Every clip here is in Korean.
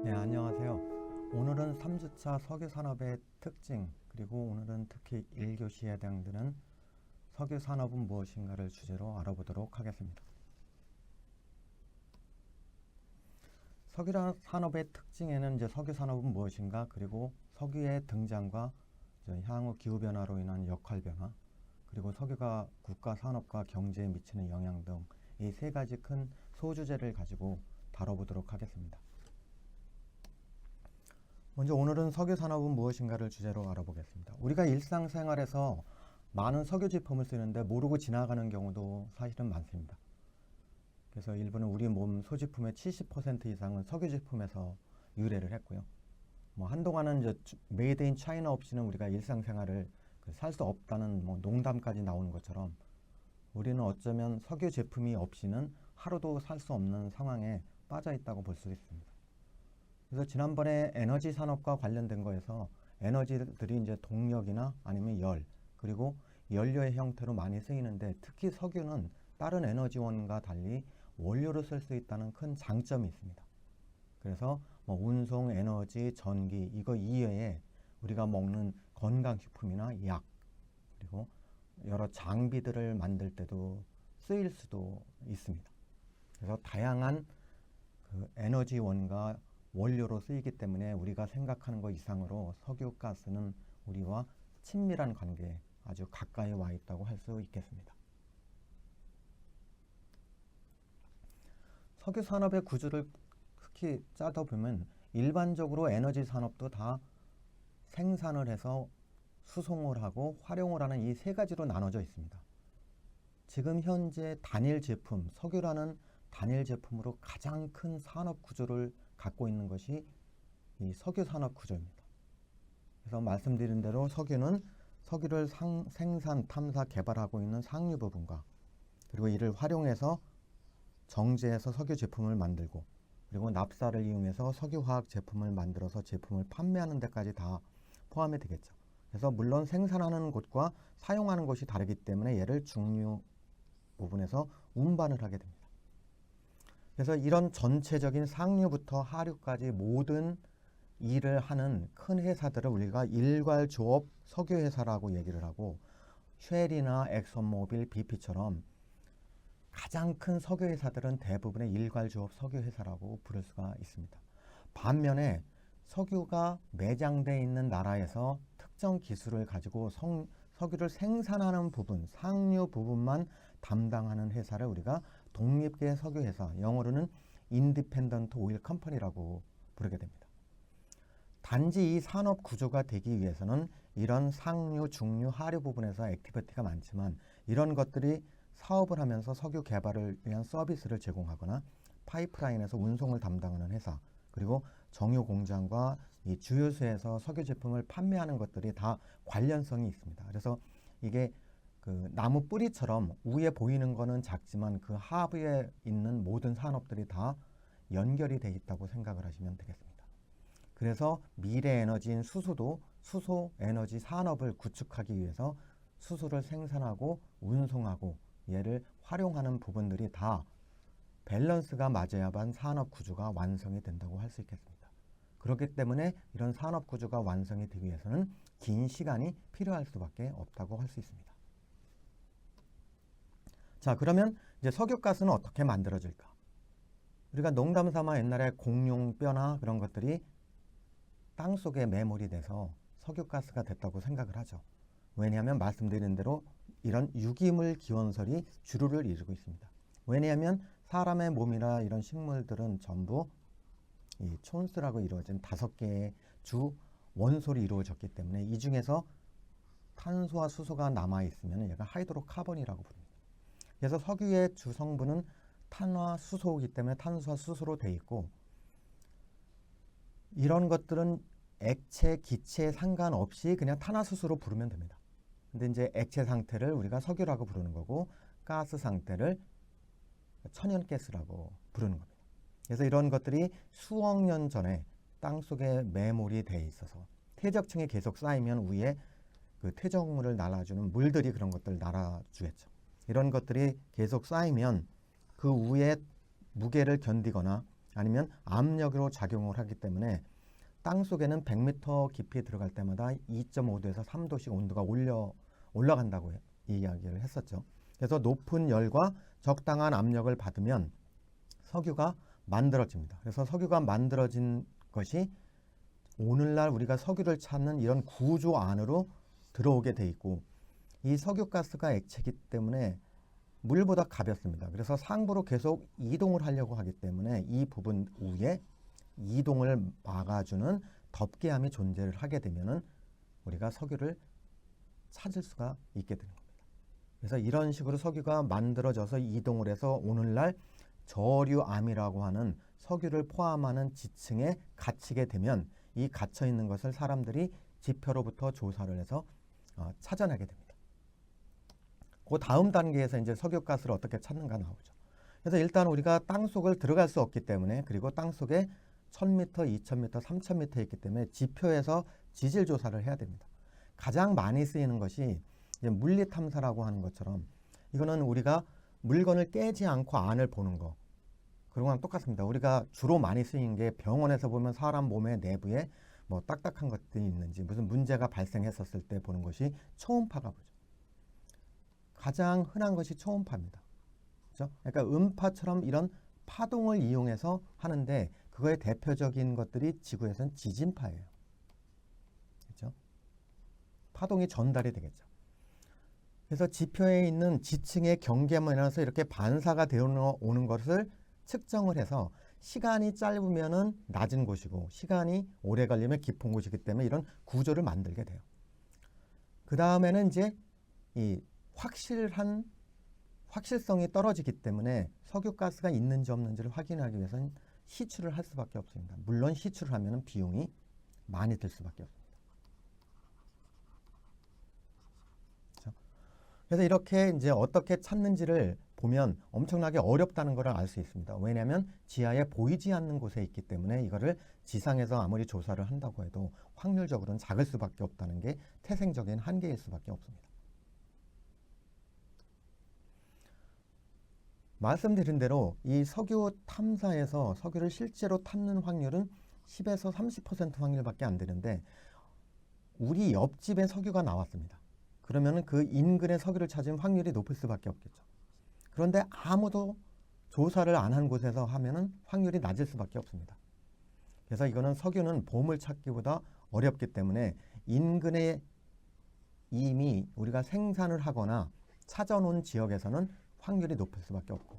네, 안녕하세요. 오늘은 3주차 석유산업의 특징, 그리고 오늘은 특히 1교시에 해당되는 석유산업은 무엇인가를 주제로 알아보도록 하겠습니다. 석유산업의 특징에는 이제 석유산업은 무엇인가, 그리고 석유의 등장과 향후 기후변화로 인한 역할변화, 그리고 석유가 국가 산업과 경제에 미치는 영향 등 이 세 가지 큰 소주제를 가지고 다뤄보도록 하겠습니다. 먼저 오늘은 석유산업은 무엇인가를 주제로 알아보겠습니다. 우리가 일상생활에서 많은 석유 제품을 쓰는데 모르고 지나가는 경우도 사실은 많습니다. 그래서 일부는 우리 몸 소지품의 70% 이상은 석유 제품에서 유래를 했고요. 한동안은 이제 메이드 인 차이나 없이는 우리가 일상생활을 살 수 없다는 농담까지 나오는 것처럼 우리는 어쩌면 석유 제품이 없이는 하루도 살 수 없는 상황에 빠져 있다고 볼 수 있습니다. 그래서 지난번에 에너지 산업과 관련된 거에서 에너지들이 이제 동력이나 아니면 열, 그리고 연료의 형태로 많이 쓰이는데 특히 석유는 다른 에너지원과 달리 원료로 쓸 수 있다는 큰 장점이 있습니다. 그래서 운송, 에너지, 전기 이거 이외에 우리가 먹는 건강식품이나 약, 그리고 여러 장비들을 만들 때도 쓰일 수도 있습니다. 그래서 다양한 에너지원과 원료로 쓰이기 때문에 우리가 생각하는 것 이상으로 석유가스는 우리와 친밀한 관계에 아주 가까이 와 있다고 할 수 있겠습니다. 석유 산업의 구조를 특히 짜다 보면 일반적으로 에너지 산업도 다 생산을 해서 수송을 하고 활용을 하는 이 세 가지로 나눠져 있습니다. 지금 현재 단일 제품, 석유라는 단일 제품으로 가장 큰 산업 구조를 갖고 있는 것이 이 석유 산업 구조입니다. 그래서 말씀드린 대로 석유는 석유를 생산, 탐사, 개발하고 있는 상류 부분과 그리고 이를 활용해서 정제해서 석유 제품을 만들고 그리고 납사를 이용해서 석유화학 제품을 만들어서 제품을 판매하는 데까지 다 포함이 되겠죠. 그래서 물론 생산하는 곳과 사용하는 곳이 다르기 때문에 얘를 중류 부분에서 운반을 하게 됩니다. 그래서 이런 전체적인 상류부터 하류까지 모든 일을 하는 큰 회사들을 우리가 일괄조업 석유회사라고 얘기를 하고 쉘이나 엑선모빌, BP처럼 가장 큰 석유회사들은 대부분의 일괄조업 석유회사라고 부를 수가 있습니다. 반면에 석유가 매장되어 있는 나라에서 특정 기술을 가지고 석유를 생산하는 부분, 상류 부분만 담당하는 회사를 우리가 독립계 석유회사, 영어로는 인디펜던트 오일 컴퍼니라고 부르게 됩니다. 단지 이 산업 구조가 되기 위해서는 이런 상류, 중류, 하류 부분에서 액티비티가 많지만 이런 것들이 사업을 하면서 석유 개발을 위한 서비스를 제공하거나 파이프라인에서 운송을 담당하는 회사, 그리고 정유 공장과 이 주유소에서 석유 제품을 판매하는 것들이 다 관련성이 있습니다. 그래서 이게 그 나무 뿌리처럼 위에 보이는 거는 작지만 그 하부에 있는 모든 산업들이 다 연결이 돼 있다고 생각을 하시면 되겠습니다. 그래서 미래 에너지인 수소도 수소 에너지 산업을 구축하기 위해서 수소를 생산하고 운송하고 얘를 활용하는 부분들이 다 밸런스가 맞아야만 산업 구조가 완성이 된다고 할 수 있겠습니다. 그렇기 때문에 이런 산업 구조가 완성이 되기 위해서는 긴 시간이 필요할 수밖에 없다고 할 수 있습니다. 자, 그러면 이제 석유가스는 어떻게 만들어질까? 우리가 농담 삼아 옛날에 공룡뼈나 그런 것들이 땅 속에 매몰이 돼서 석유가스가 됐다고 생각을 하죠. 왜냐하면 말씀드린 대로 이런 유기물 기원설이 주류를 이루고 있습니다. 왜냐하면 사람의 몸이나 이런 식물들은 전부 이 촌스라고 이루어진 5개의 주 원소로 이루어졌기 때문에 이 중에서 탄소와 수소가 남아있으면 얘가 하이드로카본이라고 부릅니다. 그래서 석유의 주 성분은 탄화 수소이기 때문에 탄소와 수소로 되어 있고 이런 것들은 액체, 기체에 상관없이 그냥 탄화수소로 부르면 됩니다. 근데 이제 액체 상태를 우리가 석유라고 부르는 거고 가스 상태를 천연가스라고 부르는 겁니다. 그래서 이런 것들이 수억 년 전에 땅속에 매몰이 되어 있어서 퇴적층이 계속 쌓이면 위에 그 퇴적물을 날아주는 물들이 그런 것들을 날아주겠죠. 이런 것들이 계속 쌓이면 그 위에 무게를 견디거나 아니면 압력으로 작용을 하기 때문에 땅 속에는 100m 깊이 들어갈 때마다 2.5도에서 3도씩 온도가 올라간다고 이야기를 했었죠. 그래서 높은 열과 적당한 압력을 받으면 석유가 만들어집니다. 그래서 석유가 만들어진 것이 오늘날 우리가 석유를 찾는 이런 구조 안으로 들어오게 돼 있고, 이 석유가스가 액체이기 때문에 물보다 가볍습니다. 그래서 상부로 계속 이동을 하려고 하기 때문에 이 부분 위에 이동을 막아주는 덮개함이 존재를 하게 되면은 우리가 석유를 찾을 수가 있게 되는 겁니다. 그래서 이런 식으로 석유가 만들어져서 이동을 해서 오늘날 저류암이라고 하는 석유를 포함하는 지층에 갇히게 되면 이 갇혀 있는 것을 사람들이 지표로부터 조사를 해서 찾아내게 됩니다. 그 다음 단계에서 이제 석유가스를 어떻게 찾는가 나오죠. 그래서 일단 우리가 땅 속을 들어갈 수 없기 때문에, 그리고 땅 속에 1000m, 2000m, 3000m에 있기 때문에 지표에서 지질 조사를 해야 됩니다. 가장 많이 쓰이는 것이 물리 탐사라고 하는 것처럼, 이거는 우리가 물건을 깨지 않고 안을 보는 거, 그런 거랑 똑같습니다. 우리가 주로 많이 쓰이는 게 병원에서 보면 사람 몸의 내부에 뭐 딱딱한 것들이 있는지, 무슨 문제가 발생했었을 때 보는 것이 초음파가 보죠. 가장 흔한 것이 초음파입니다. 그렇죠? 그러니까 음파처럼 이런 파동을 이용해서 하는데, 그거의 대표적인 것들이 지구에서는 지진파예요. 그렇죠? 파동이 전달이 되겠죠. 그래서 지표에 있는 지층의 경계면에서 이렇게 반사가 되어 오는 것을 측정을 해서, 시간이 짧으면은 낮은 곳이고 시간이 오래 걸리면 깊은 곳이기 때문에 이런 구조를 만들게 돼요. 그 다음에는 이제 이 확실성이 떨어지기 때문에 석유가스가 있는지 없는지를 확인하기 위해서는 시추를 할 수밖에 없습니다. 물론 시추를 하면 비용이 많이 들 수밖에 없습니다. 그렇죠? 그래서 이렇게 이제 어떻게 찾는지를 보면 엄청나게 어렵다는 것을 알 수 있습니다. 왜냐하면 지하에 보이지 않는 곳에 있기 때문에 이거를 지상에서 아무리 조사를 한다고 해도 확률적으로는 작을 수밖에 없다는 게 태생적인 한계일 수밖에 없습니다. 말씀드린 대로 이 석유 탐사에서 석유를 실제로 탐는 확률은 10에서 30% 확률밖에 안 되는데, 우리 옆집에 석유가 나왔습니다. 그러면 그 인근의 석유를 찾으면 확률이 높을 수밖에 없겠죠. 그런데 아무도 조사를 안 한 곳에서 하면은 확률이 낮을 수밖에 없습니다. 그래서 이거는 석유는 보물 찾기보다 어렵기 때문에 인근에 이미 우리가 생산을 하거나 찾아놓은 지역에서는 확률이 높을 수밖에 없고,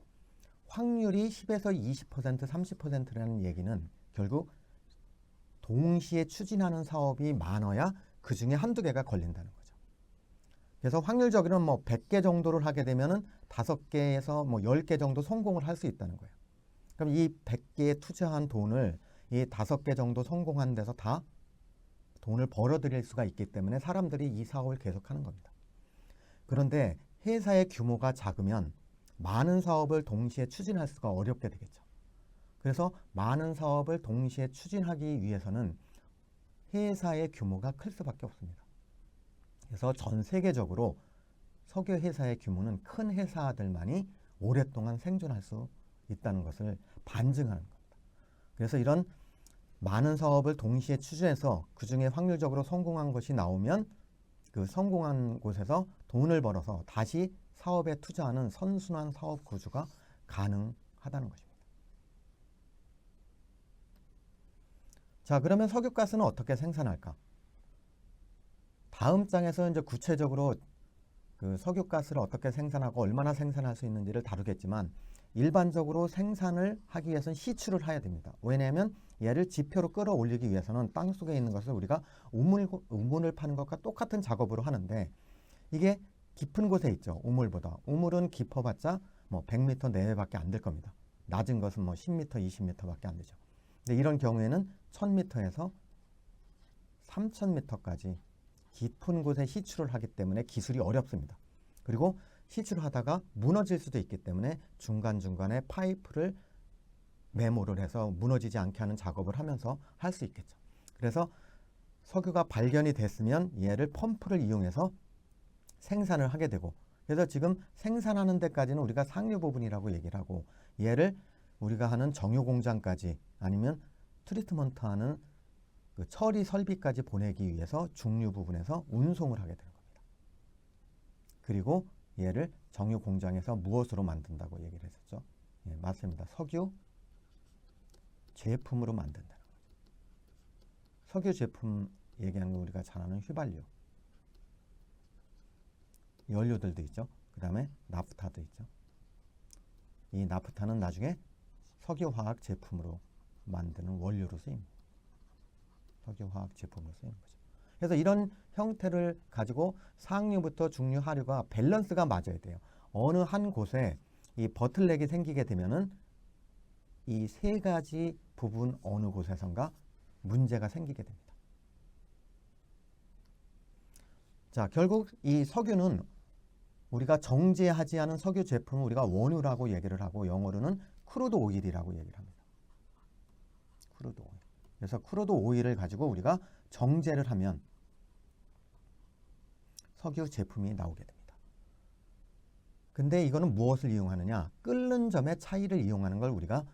확률이 10에서 20%, 30%라는 얘기는 결국 동시에 추진하는 사업이 많아야 그 중에 한두 개가 걸린다는 거죠. 그래서 확률적으로는 뭐 100개 정도를 하게 되면은 5개에서 뭐 10개 정도 성공을 할 수 있다는 거예요. 그럼 이 100개에 투자한 돈을 이 5개 정도 성공한 데서 다 돈을 벌어들일 수가 있기 때문에 사람들이 이 사업을 계속하는 겁니다. 그런데 회사의 규모가 작으면 많은 사업을 동시에 추진할 수가 어렵게 되겠죠. 그래서 많은 사업을 동시에 추진하기 위해서는 회사의 규모가 클 수밖에 없습니다. 그래서 전 세계적으로 석유 회사의 규모는 큰 회사들만이 오랫동안 생존할 수 있다는 것을 반증하는 겁니다. 그래서 이런 많은 사업을 동시에 추진해서 그 중에 확률적으로 성공한 것이 나오면 그 성공한 곳에서 돈을 벌어서 다시 사업에 투자하는 선순환 사업 구조가 가능하다는 것입니다. 자, 그러면 석유가스는 어떻게 생산할까? 다음 장에서 이제 구체적으로 그 석유가스를 어떻게 생산하고 얼마나 생산할 수 있는지를 다루겠지만, 일반적으로 생산을 하기 위해서는 시추를 해야 됩니다. 왜냐하면 얘를 지표로 끌어올리기 위해서는 땅 속에 있는 것을 우리가 우물을 파는 것과 똑같은 작업으로 하는데, 이게 깊은 곳에 있죠. 우물보다. 우물은 깊어봤자 뭐 100m 내외밖에 안 될 겁니다. 낮은 것은 뭐 10m, 20m밖에 안 되죠. 근데 이런 경우에는 1000m에서 3000m까지 깊은 곳에 시추를 하기 때문에 기술이 어렵습니다. 그리고 시추를 하다가 무너질 수도 있기 때문에 중간중간에 파이프를 메모를 해서 무너지지 않게 하는 작업을 하면서 할 수 있겠죠. 그래서 석유가 발견이 됐으면 얘를 펌프를 이용해서 생산을 하게 되고, 그래서 지금 생산하는 데까지는 우리가 상류 부분이라고 얘기를 하고, 얘를 우리가 하는 정유 공장까지 아니면 트리트먼트하는 그 처리 설비까지 보내기 위해서 중류 부분에서 운송을 하게 되는 겁니다. 그리고 얘를 정유 공장에서 무엇으로 만든다고 얘기를 했었죠? 예, 맞습니다. 석유 제품으로 만든다는 거죠. 석유 제품 얘기하는 거 우리가 잘 아는 휘발유, 연료들도 있죠. 그 다음에 나프타도 있죠. 이 나프타는 나중에 석유화학 제품으로 만드는 원료로 쓰입니다. 석유화학 제품으로 쓰이는 거죠. 그래서 이런 형태를 가지고 상류부터 중류, 하류가 밸런스가 맞아야 돼요. 어느 한 곳에 이 버틀넥이 생기게 되면은 이 세 가지 부분 어느 곳에선가 문제가 생기게 됩니다. 자, 결국 이 석유는 우리가 정제하지 않은 석유 제품을 우리가 원유라고 얘기를 하고 영어로는 크루드 오일이라고 얘기를 합니다. 크루드 오일. 그래서 크루드 오일을 가지고 우리가 정제를 하면 석유 제품이 나오게 됩니다. 근데 이거는 무엇을 이용하느냐? 끓는 점의 차이를 이용하는 걸 우리가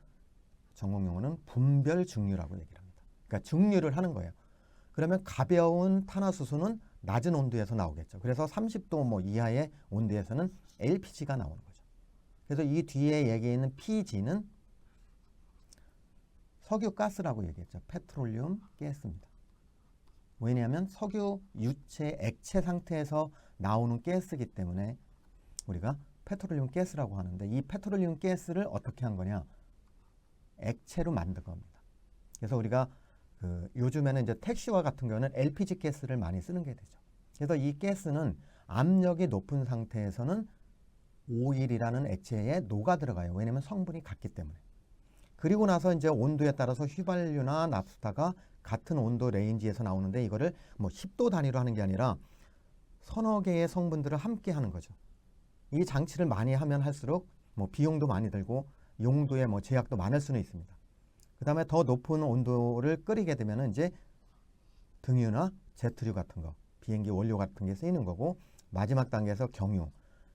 전공 용어는 분별 증류라고 얘기를 합니다. 그러니까 증류를 하는 거예요. 그러면 가벼운 탄화수소는 낮은 온도에서 나오겠죠. 그래서 30도 뭐 이하의 온도에서는 LPG가 나오는 거죠. 그래서 이 뒤에 얘기해 있는 PG는 석유가스라고 얘기했죠. 페트롤리움 가스입니다. 왜냐하면 석유 유체 액체 상태에서 나오는 가스이기 때문에 우리가 페트롤리움 가스라고 하는데 이 페트롤리움 가스를 어떻게 한 거냐? 액체로 만든 겁니다. 그래서 우리가 요즘에는 이제 택시와 같은 경우는 LPG 가스를 많이 쓰는 게 되죠. 그래서 이 가스는 압력이 높은 상태에서는 오일이라는 액체에 녹아 들어가요. 왜냐하면 성분이 같기 때문에. 그리고 나서 이제 온도에 따라서 휘발유나 납스타가 같은 온도 레인지에서 나오는데 이거를 뭐 10도 단위로 하는 게 아니라 서너 개의 성분들을 함께 하는 거죠. 이 장치를 많이 하면 할수록 뭐 비용도 많이 들고 용도에 뭐 제약도 많을 수는 있습니다. 그 다음에 더 높은 온도를 끓이게 되면 이제 등유나 제트류 같은 거, 비행기 원료 같은 게 쓰이는 거고 마지막 단계에서 경유.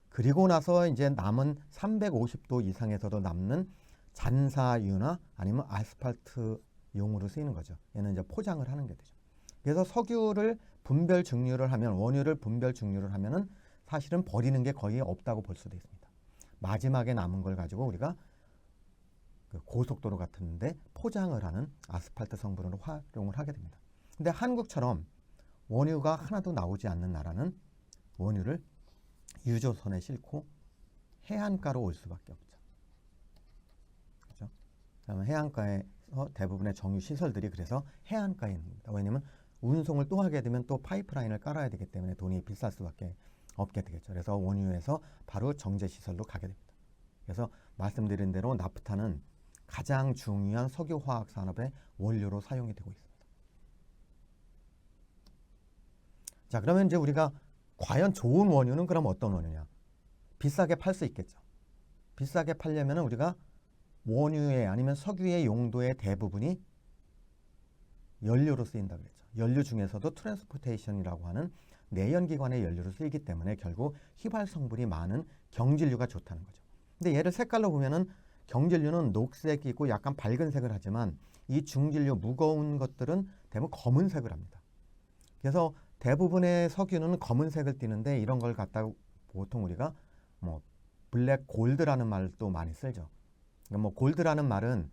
그리고 나서 이제 남은 350도 이상에서도 남는 잔사유나 아니면 아스팔트용으로 쓰이는 거죠. 얘는 이제 포장을 하는 게 되죠. 그래서 석유를 분별 증류를 하면 원유를 분별 증류를 하면은 사실은 버리는 게 거의 없다고 볼 수도 있습니다. 마지막에 남은 걸 가지고 우리가 그 고속도로 같은데 포장을 하는 아스팔트 성분으로 활용을 하게 됩니다. 근데 한국처럼 원유가 하나도 나오지 않는 나라는 원유를 유조선에 싣고 해안가로 올 수밖에 없죠. 그렇죠? 그러면 해안가에서 대부분의 정유 시설들이 그래서 해안가에 있는 겁니다. 왜냐하면 운송을 또 하게 되면 또 파이프라인을 깔아야 되기 때문에 돈이 비쌀 수밖에 없게 되겠죠. 그래서 원유에서 바로 정제 시설로 가게 됩니다. 그래서 말씀드린 대로 나프타는 가장 중요한 석유화학 산업의 원료로 사용이 되고 있습니다. 자, 그러면 이제 우리가 과연 좋은 원유는 그럼 어떤 원유냐? 비싸게 팔 수 있겠죠. 비싸게 팔려면 우리가 원유의 아니면 석유의 용도의 대부분이 연료로 쓰인다 그랬죠. 연료 중에서도 트랜스포테이션이라고 하는 내연기관의 연료로 쓰이기 때문에 결국 휘발 성분이 많은 경질유가 좋다는 거죠. 근데 얘를 색깔로 보면은 경질유는 녹색이고 약간 밝은 색을 하지만 이 중질유 무거운 것들은 대부분 검은색을 합니다. 그래서 대부분의 석유는 검은색을 띠는데 이런 걸 갖다가 보통 우리가 뭐 블랙 골드라는 말도 많이 쓰죠. 그러니까 뭐 골드라는 말은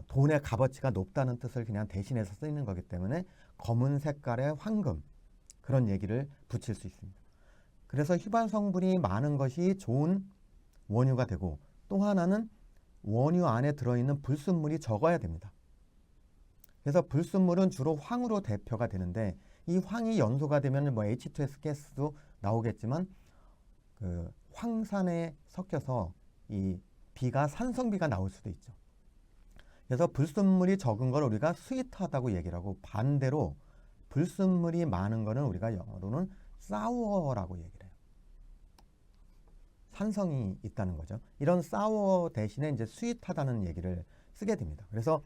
돈의 값어치가 높다는 뜻을 그냥 대신해서 쓰이는 거기 때문에 검은 색깔의 황금 그런 얘기를 붙일 수 있습니다. 그래서 휘발 성분이 많은 것이 좋은 원유가 되고 또 하나는 원유 안에 들어있는 불순물이 적어야 됩니다. 그래서 불순물은 주로 황으로 대표가 되는데 이 황이 연소가 되면 뭐 H2S 가스도 나오겠지만 그 황산에 섞여서 이 비가 산성비가 나올 수도 있죠. 그래서 불순물이 적은 걸 우리가 스위트하다고 얘기를 하고 반대로 불순물이 많은 거는 우리가 영어로는 사워라고 얘기를 해요. 산성이 있다는 거죠. 이런 사워 대신에 이제 스윗하다는 얘기를 쓰게 됩니다. 그래서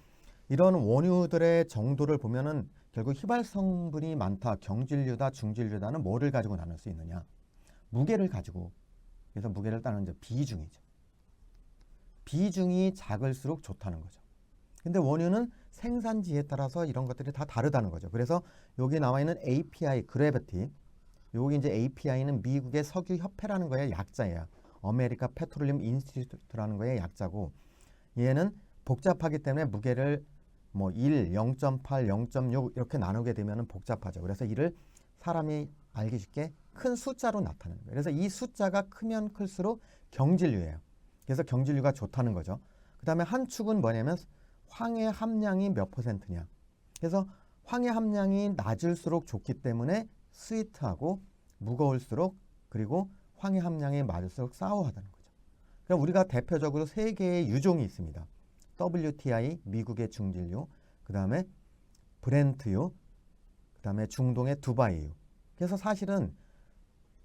이런 원유들의 정도를 보면은 결국 휘발 성분이 많다, 경질유다, 중질유다는 뭐를 가지고 나눌 수 있느냐? 무게를 가지고, 그래서 무게를 따는 이제 비중이죠. 비중이 작을수록 좋다는 거죠. 근데 원유는 생산지에 따라서 이런 것들이 다 다르다는 거죠. 그래서 여기 나와 있는 API, 그래비티, 여기 이제 API는 미국의 석유협회라는 거의 약자예요. 아메리카 페트롤리움 인스티튜트라는 거의 약자고, 얘는 복잡하기 때문에 무게를 뭐 1, 0.8, 0.6 이렇게 나누게 되면 복잡하죠. 그래서 이를 사람이 알기 쉽게 큰 숫자로 나타내는 거예요. 그래서 이 숫자가 크면 클수록 경질류예요. 그래서 경질류가 좋다는 거죠. 그 다음에 한 축은 뭐냐면 황해 함량이 몇 %냐. 그래서 황해 함량이 낮을수록 좋기 때문에 스위트하고 무거울수록, 그리고 황해 함량이 낮을수록 사워하다는 거죠. 그럼 우리가 대표적으로 세 개의 유종이 있습니다. WTI, 미국의 중진류, 그 다음에 브렌트유, 그 다음에 중동의 두바이유. 그래서 사실은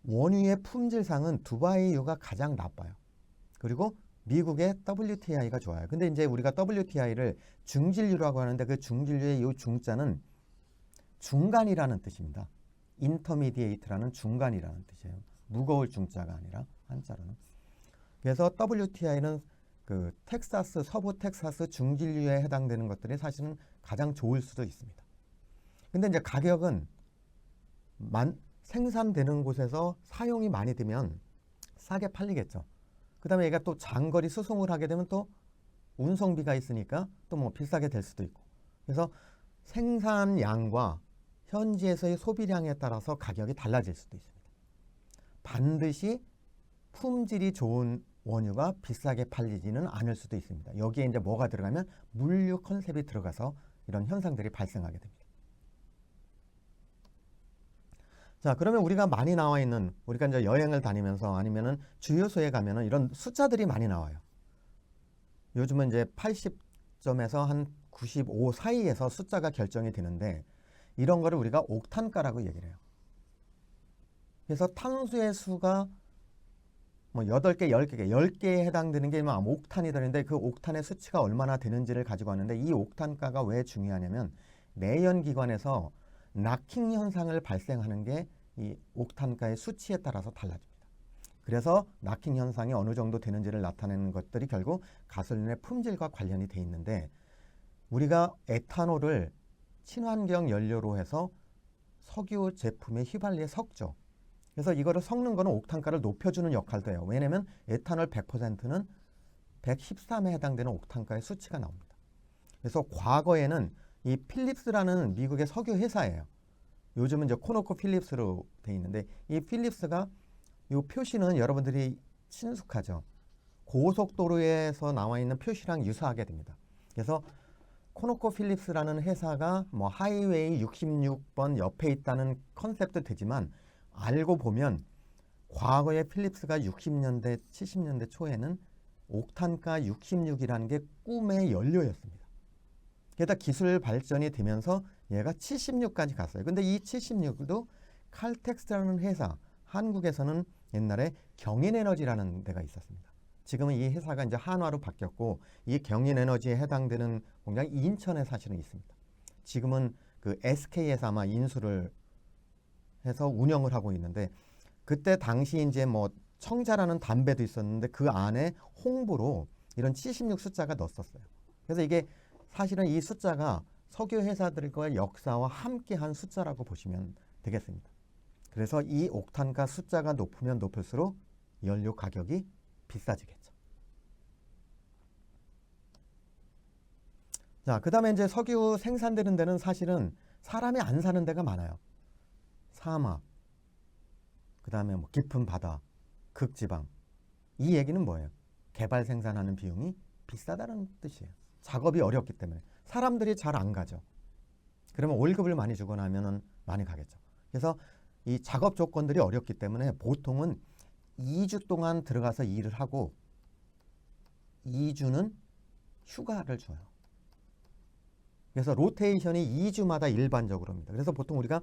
원유의 품질상은 두바이유가 가장 나빠요. 그리고 미국의 WTI가 좋아요. 근데 이제 우리가 WTI를 중진류라고 하는데, 그 중진류의 이 중자는 중간이라는 뜻입니다. 인터미디에이트라는 중간이라는 뜻이에요. 무거울 중자가 아니라 한자로는. 그래서 WTI는 그 텍사스, 서부 텍사스 중진류에 해당되는 것들이 사실은 가장 좋을 수도 있습니다. 근데 이제 가격은 생산되는 곳에서 사용이 많이 되면 싸게 팔리겠죠. 그 다음에 얘가 또 장거리 수송을 하게 되면 또 운송비가 있으니까 또 뭐 비싸게 될 수도 있고. 그래서 생산량과 현지에서의 소비량에 따라서 가격이 달라질 수도 있습니다. 반드시 품질이 좋은 원유가 비싸게 팔리지는 않을 수도 있습니다. 여기에 이제 뭐가 들어가면 물류 컨셉이 들어가서 이런 현상들이 발생하게 됩니다. 자, 그러면 우리가 많이 나와 있는, 우리가 이제 여행을 다니면서 아니면은 주유소에 가면은 이런 숫자들이 많이 나와요. 요즘은 이제 80점에서 한 95 사이에서 숫자가 결정이 되는데, 이런 거를 우리가 옥탄가라고 얘기를 해요. 그래서 탄수의 수가 뭐 8개, 10개, 10개에 해당되는 게 옥탄이 되는데, 그 옥탄의 수치가 얼마나 되는지를 가지고 왔는데, 이 옥탄가가 왜 중요하냐면 내연기관에서 락킹 현상을 발생하는 게 이 옥탄가의 수치에 따라서 달라집니다. 그래서 락킹 현상이 어느 정도 되는지를 나타내는 것들이 결국 가솔린의 품질과 관련이 돼 있는데, 우리가 에탄올을 친환경 연료로 해서 석유 제품의 휘발유에 섞죠. 그래서 이거를 섞는 거는 옥탄가를 높여주는 역할도 해요. 왜냐하면 에탄올 100%는 113에 해당되는 옥탄가의 수치가 나옵니다. 그래서 과거에는 이 필립스라는 미국의 석유 회사예요. 요즘은 이제 코노코 필립스로 돼 있는데, 이 필립스가 이 표시는 여러분들이 친숙하죠. 고속도로에서 나와 있는 표시랑 유사하게 됩니다. 그래서 코노코 필립스라는 회사가 뭐 하이웨이 66번 옆에 있다는 컨셉도 되지만, 알고 보면 과거에 필립스가 60년대, 70년대 초에는 옥탄가 66이라는 게 꿈의 연료였습니다. 게다가 기술 발전이 되면서 얘가 76까지 갔어요. 근데 이 76도 칼텍스라는 회사, 한국에서는 옛날에 경인에너지라는 데가 있었습니다. 지금은 이 회사가 이제 한화로 바뀌었고, 이 경인에너지에 해당되는 공장이 인천에 사실은 있습니다. 지금은 그 SK에서 아마 인수를 해서 운영을 하고 있는데, 그때 당시 이제 뭐 청자라는 담배도 있었는데 그 안에 홍보로 이런 76 숫자가 넣었었어요. 그래서 이게 사실은 이 숫자가 석유 회사들과 역사와 함께한 숫자라고 보시면 되겠습니다. 그래서 이 옥탄가 숫자가 높으면 높을수록 연료 가격이 비싸지겠죠. 자, 그 다음에 이제 석유 생산되는 데는 사실은 사람이 안 사는 데가 많아요. 사막, 그 다음에 뭐 깊은 바다, 극지방. 이 얘기는 뭐예요? 개발 생산하는 비용이 비싸다는 뜻이에요. 작업이 어렵기 때문에 사람들이 잘 안 가죠. 그러면 월급을 많이 주거나 하면은 많이 가겠죠. 그래서 이 작업 조건들이 어렵기 때문에 보통은 2주 동안 들어가서 일을 하고 2주는 휴가를 줘요. 그래서 로테이션이 2주마다 일반적으로입니다. 그래서 보통 우리가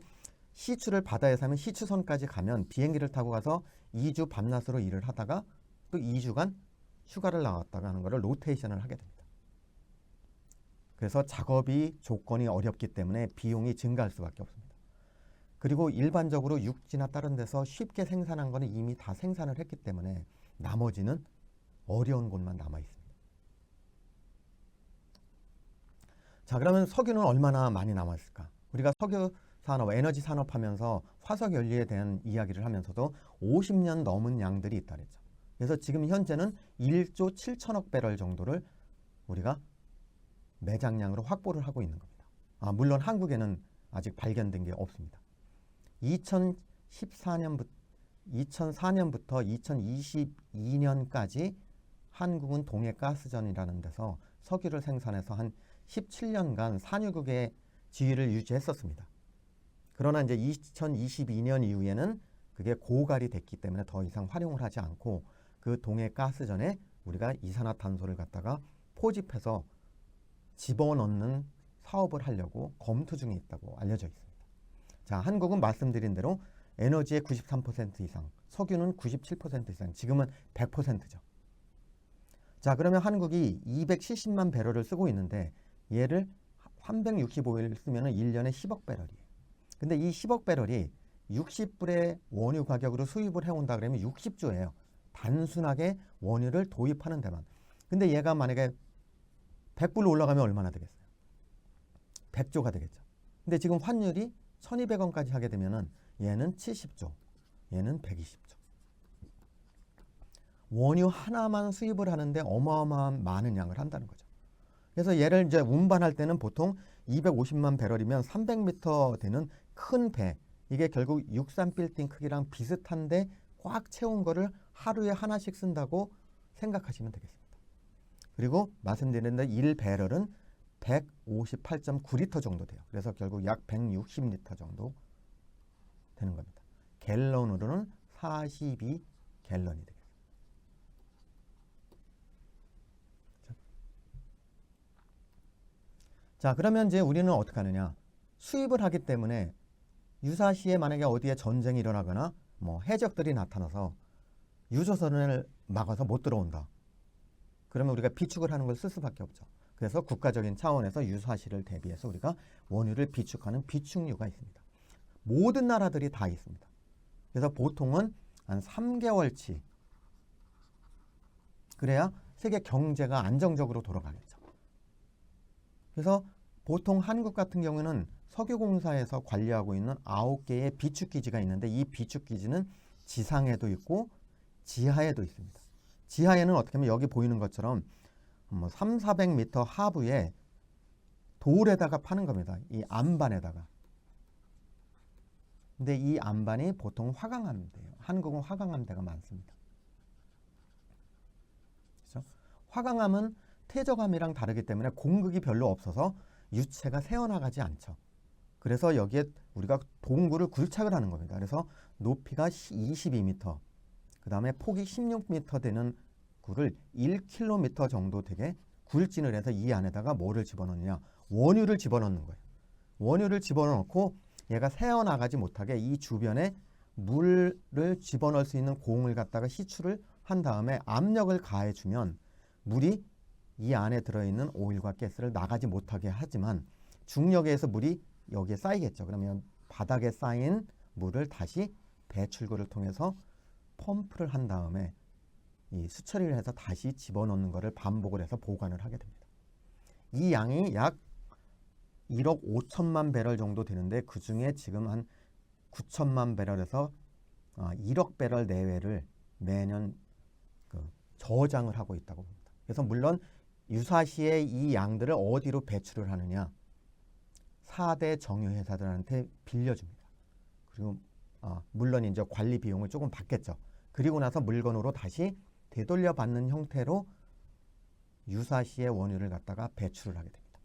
시추를 바다에서 하면 시추선까지 가면 비행기를 타고 가서 2주 밤낮으로 일을 하다가 또 2주간 휴가를 나왔다가 하는 거를 로테이션을 하게 됩니다. 그래서 작업이 조건이 어렵기 때문에 비용이 증가할 수밖에 없습니다. 그리고 일반적으로 육지나 다른 데서 쉽게 생산한 거는 이미 다 생산을 했기 때문에 나머지는 어려운 곳만 남아 있습니다. 자, 그러면 석유는 얼마나 많이 남았을까? 우리가 석유 산업, 에너지 산업 하면서 화석 연료에 대한 이야기를 하면서도 50년 넘은 양들이 있다 그랬죠. 그래서 지금 현재는 1조 7천억 배럴 정도를 우리가 매장량으로 확보를 하고 있는 겁니다. 물론 한국에는 아직 발견된 게 없습니다. 2014년부터 2022년까지 한국은 동해가스전이라는 데서 석유를 생산해서 한 17년간 산유국의 지위를 유지했었습니다. 그러나 이제 2022년 이후에는 그게 고갈이 됐기 때문에 더 이상 활용을 하지 않고 그 동해가스전에 우리가 이산화탄소를 갖다가 포집해서 집어넣는 사업을 하려고 검토 중에 있다고 알려져 있습니다. 자, 한국은 말씀드린 대로 에너지의 93% 이상, 석유는 97% 이상, 지금은 100%죠. 자, 그러면 한국이 270만 배럴을 쓰고 있는데 얘를 365일 쓰면 1년에 10억 배럴이에요. 근데 이 10억 배럴이 60불의 원유 가격으로 수입을 해온다 그러면 60조예요. 단순하게 원유를 도입하는 데만. 근데 얘가 만약에 100불로 올라가면 얼마나 되겠어요? 100조가 되겠죠. 근데 지금 환율이 1200원까지 하게 되면은 얘는 70조, 얘는 120조. 원유 하나만 수입을 하는데 어마어마한 많은 양을 한다는 거죠. 그래서 얘를 이제 운반할 때는 보통 250만 배럴이면 300m 되는 큰 배, 이게 결국 63빌딩 크기랑 비슷한데 꽉 채운 거를 하루에 하나씩 쓴다고 생각하시면 되겠습니다. 그리고 말씀드린 대로 1배럴은 158.9리터 정도 돼요. 그래서 결국 약 160리터 정도 되는 겁니다. 갤런으로는 42갤런이 되겠습니다. 자, 그러면 이제 우리는 어떻게 하느냐? 수입을 하기 때문에 유사시에 만약에 어디에 전쟁이 일어나거나 뭐 해적들이 나타나서 유조선을 막아서 못 들어온다. 그러면 우리가 비축을 하는 걸 쓸 수밖에 없죠. 그래서 국가적인 차원에서 유사시를 대비해서 우리가 원유를 비축하는 비축유가 있습니다. 모든 나라들이 다 있습니다. 그래서 보통은 한 3개월치 그래야 세계 경제가 안정적으로 돌아가겠죠. 그래서 보통 한국 같은 경우는 석유공사에서 관리하고 있는 9개의 비축기지가 있는데 이 비축기지는 지상에도 있고 지하에도 있습니다. 지하에는 어떻게 하면 여기 보이는 것처럼 300~400m 하부에 돌에다가 파는 겁니다. 이 안반에다가. 근데 이 안반이 보통 화강암대예요. 한국은 화강암대가 많습니다. 그렇죠? 화강암은 퇴적암이랑 다르기 때문에 공극이 별로 없어서 유체가 새어나가지 않죠. 그래서 여기에 우리가 동굴을 굴착을 하는 겁니다. 그래서 높이가 22m, 그 다음에 폭이 16m 되는 굴을 1km 정도 되게 굴진을 해서 이 안에다가 뭐를 집어넣느냐? 원유를 집어넣는 거예요. 원유를 집어넣고 얘가 새어나가지 못하게 이 주변에 물을 집어넣을 수 있는 공을 갖다가 시추를 한 다음에 압력을 가해주면 물이 이 안에 들어있는 오일과 가스를 나가지 못하게 하지만 중력에 의해서 물이 여기에 쌓이겠죠. 그러면 바닥에 쌓인 물을 다시 배출구를 통해서 펌프를 한 다음에 이 수처리를 해서 다시 집어넣는 것을 반복을 해서 보관을 하게 됩니다. 이 양이 약 1억 5천만 배럴 정도 되는데 그 중에 지금 한 9천만 배럴에서 1억 배럴 내외를 매년 저장을 하고 있다고 봅니다. 그래서 물론 유사시에 이 양들을 어디로 배출을 하느냐? 4대 정유회사들한테 빌려줍니다. 그리고 물론 이제 관리 비용을 조금 받겠죠. 그리고 나서 물건으로 다시 되돌려 받는 형태로 유사시의 원유를 갖다가 배출을 하게 됩니다.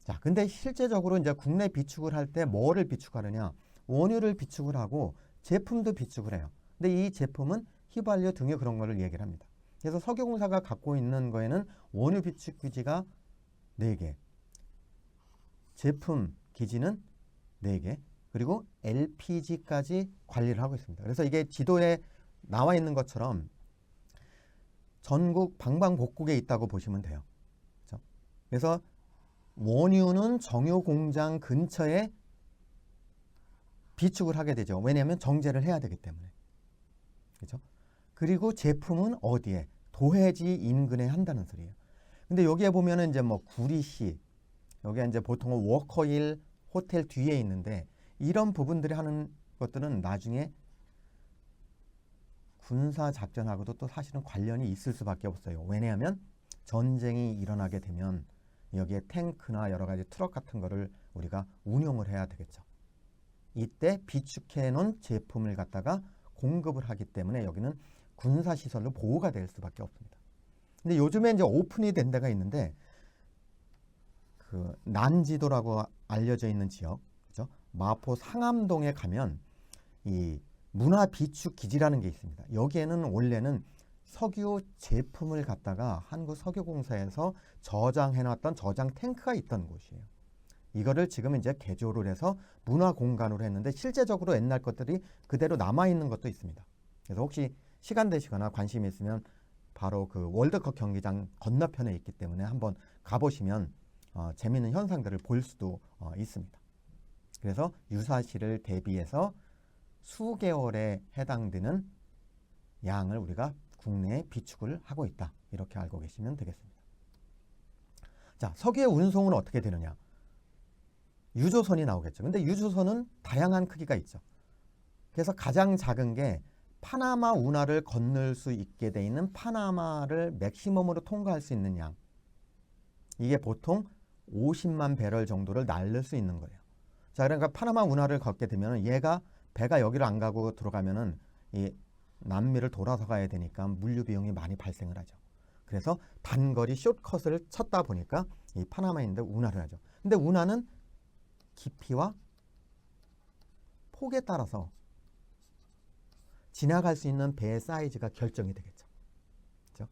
자, 근데 실제적으로 이제 국내 비축을 할 때 뭐를 비축하느냐? 원유를 비축을 하고 제품도 비축을 해요. 근데 이 제품은 휘발유 등유 그런 거를 얘기를 합니다. 그래서 석유공사가 갖고 있는 거에는 원유 비축 기지가 4개, 제품 기지는 4개, 그리고 LPG까지 관리를 하고 있습니다. 그래서 이게 지도에 나와 있는 것처럼 전국 방방곡곡에 있다고 보시면 돼요. 그렇죠? 그래서 원유는 정유 공장 근처에 비축을 하게 되죠. 왜냐하면 정제를 해야 되기 때문에. 그렇죠? 그리고 제품은 어디에? 도해지 인근에 한다는 소리예요. 근데 여기에 보면은 이제 뭐 구리시, 여기에 이제 보통은 워커힐 호텔 뒤에 있는데 이런 부분들이 하는 것들은 나중에 군사 작전하고도 또 사실은 관련이 있을 수밖에 없어요. 왜냐하면 전쟁이 일어나게 되면 여기에 탱크나 여러 가지 트럭 같은 거를 우리가 운용을 해야 되겠죠. 이때 비축해 놓은 제품을 갖다가 공급을 하기 때문에 여기는 군사시설로 보호가 될 수밖에 없습니다. 근데 요즘에 이제 오픈이 된 데가 있는데 그 난지도라고 알려져 있는 지역, 그죠? 마포 상암동에 가면 이 문화비축기지라는 게 있습니다. 여기에는 원래는 석유 제품을 갖다가 한국석유공사에서 저장해놨던 저장 탱크가 있던 곳이에요. 이거를 지금 이제 개조를 해서 문화공간으로 했는데 실제적으로 옛날 것들이 그대로 남아있는 것도 있습니다. 그래서 혹시 시간 되시거나 관심이 있으면 바로 그 월드컵 경기장 건너편에 있기 때문에 한번 가보시면 재미있는 현상들을 볼 수도 있습니다. 그래서 유사시를 대비해서 수개월에 해당되는 양을 우리가 국내에 비축을 하고 있다. 이렇게 알고 계시면 되겠습니다. 자, 석유의 운송은 어떻게 되느냐? 유조선이 나오겠죠. 근데 유조선은 다양한 크기가 있죠. 그래서 가장 작은 게 파나마 운하를 건널 수 있게 돼 있는 파나마를 맥시멈으로 통과할 수 있는 양. 이게 보통 50만 배럴 정도를 날릴 수 있는 거예요. 자, 그러니까 파나마 운하를 걷게 되면 얘가 배가 여기를 안 가고 들어가면은 이 남미를 돌아서 가야 되니까 물류 비용이 많이 발생을 하죠. 그래서 단거리 숏컷을 쳤다 보니까 이 파나마인데 운하를 하죠. 근데 운하는 깊이와 폭에 따라서 지나갈 수 있는 배의 사이즈가 결정이 되겠죠. 그렇죠?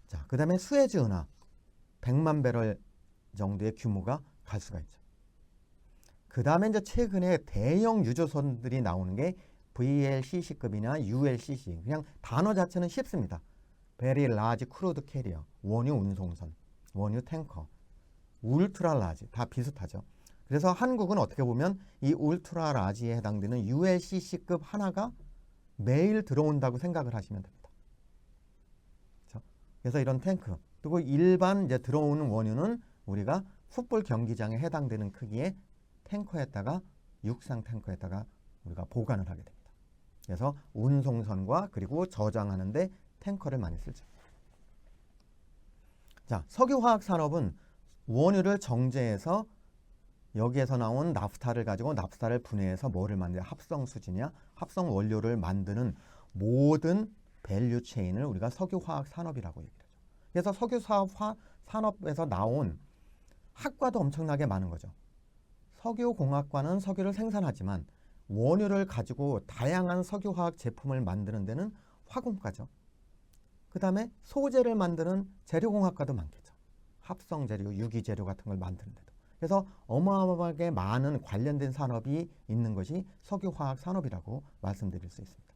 자, 그 다음에 수에즈 운하 100만 배럴 정도의 규모가 갈 수가 있죠. 그 다음에 이제 최근에 대형 유조선들이 나오는 게 VLCC급이나 ULCC. 그냥 단어 자체는 쉽습니다. Very Large Crude Carrier, 원유 운송선, 원유 탱커, 울트라 라지 다 비슷하죠. 그래서 한국은 어떻게 보면 이 울트라 라지에 해당되는 ULCC급 하나가 매일 들어온다고 생각을 하시면 됩니다. 그렇죠? 그래서 이런 탱크, 그리고 일반 이제 들어오는 원유는 우리가 풋볼 경기장에 해당되는 크기의 탱커에다가 육상 탱커에다가 우리가 보관을 하게 됩니다. 그래서 운송선과 그리고 저장하는데 탱커를 많이 쓰죠. 자, 석유화학 산업은 원유를 정제해서 여기에서 나온 납스타를 가지고 납스타를 분해해서 뭐를 만들어요? 합성수지냐 합성 원료를 만드는 모든 밸류 체인을 우리가 석유화학 산업이라고 얘기를 하죠. 그래서 석유화학 산업에서 나온 학과도 엄청나게 많은 거죠. 석유공학과는 석유를 생산하지만 원유를 가지고 다양한 석유화학 제품을 만드는 데는 화공과죠. 그 다음에 소재를 만드는 재료공학과도 많겠죠. 합성재료, 유기재료 같은 걸 만드는 데도. 그래서 어마어마하게 많은 관련된 산업이 있는 것이 석유화학 산업이라고 말씀드릴 수 있습니다.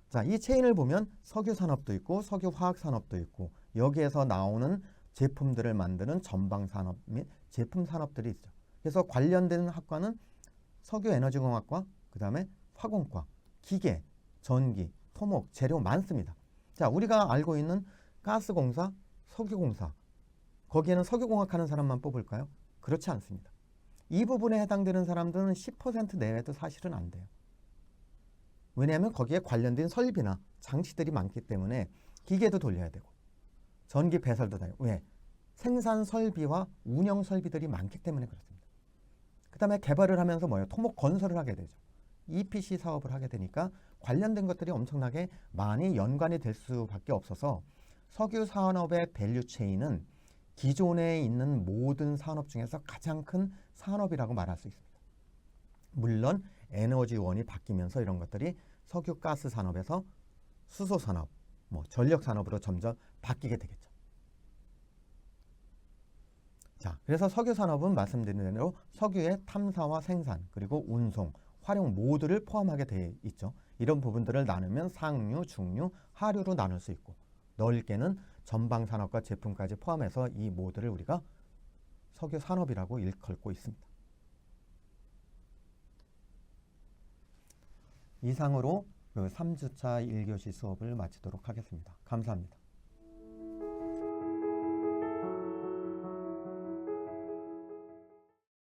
자, 이 체인을 보면 석유 산업도 있고 석유화학 산업도 있고 여기에서 나오는 제품들을 만드는 전방 산업 및 제품 산업들이 있죠. 그래서 관련된 학과는 석유에너지공학과, 그 다음에 화공과, 기계, 전기, 토목, 재료 많습니다. 자, 우리가 알고 있는 가스공사, 석유공사, 거기에는 석유공학 하는 사람만 뽑을까요? 그렇지 않습니다. 이 부분에 해당되는 사람들은 10% 내외도 사실은 안 돼요. 왜냐하면 거기에 관련된 설비나 장치들이 많기 때문에 기계도 돌려야 되고 전기 배설도 돼요. 왜? 생산 설비와 운영 설비들이 많기 때문에 그렇습니다. 그 다음에 개발을 하면서 뭐예요? 토목 건설을 하게 되죠. EPC 사업을 하게 되니까 관련된 것들이 엄청나게 많이 연관이 될 수밖에 없어서 석유 산업의 밸류 체인은 기존에 있는 모든 산업 중에서 가장 큰 산업이라고 말할 수 있습니다. 물론 에너지원이 바뀌면서 이런 것들이 석유 가스 산업에서 수소 산업, 전력 산업으로 점점 바뀌게 되겠죠. 자, 그래서 석유 산업은 말씀드린 대로 석유의 탐사와 생산, 그리고 운송, 활용 모두를 포함하게 되어 있죠. 이런 부분들을 나누면 상류, 중류, 하류로 나눌 수 있고 넓게는 전방 산업과 제품까지 포함해서 이 모두를 우리가 석유 산업이라고 일컬고 있습니다. 이상으로 그 3주차 1교시 수업을 마치도록 하겠습니다. 감사합니다.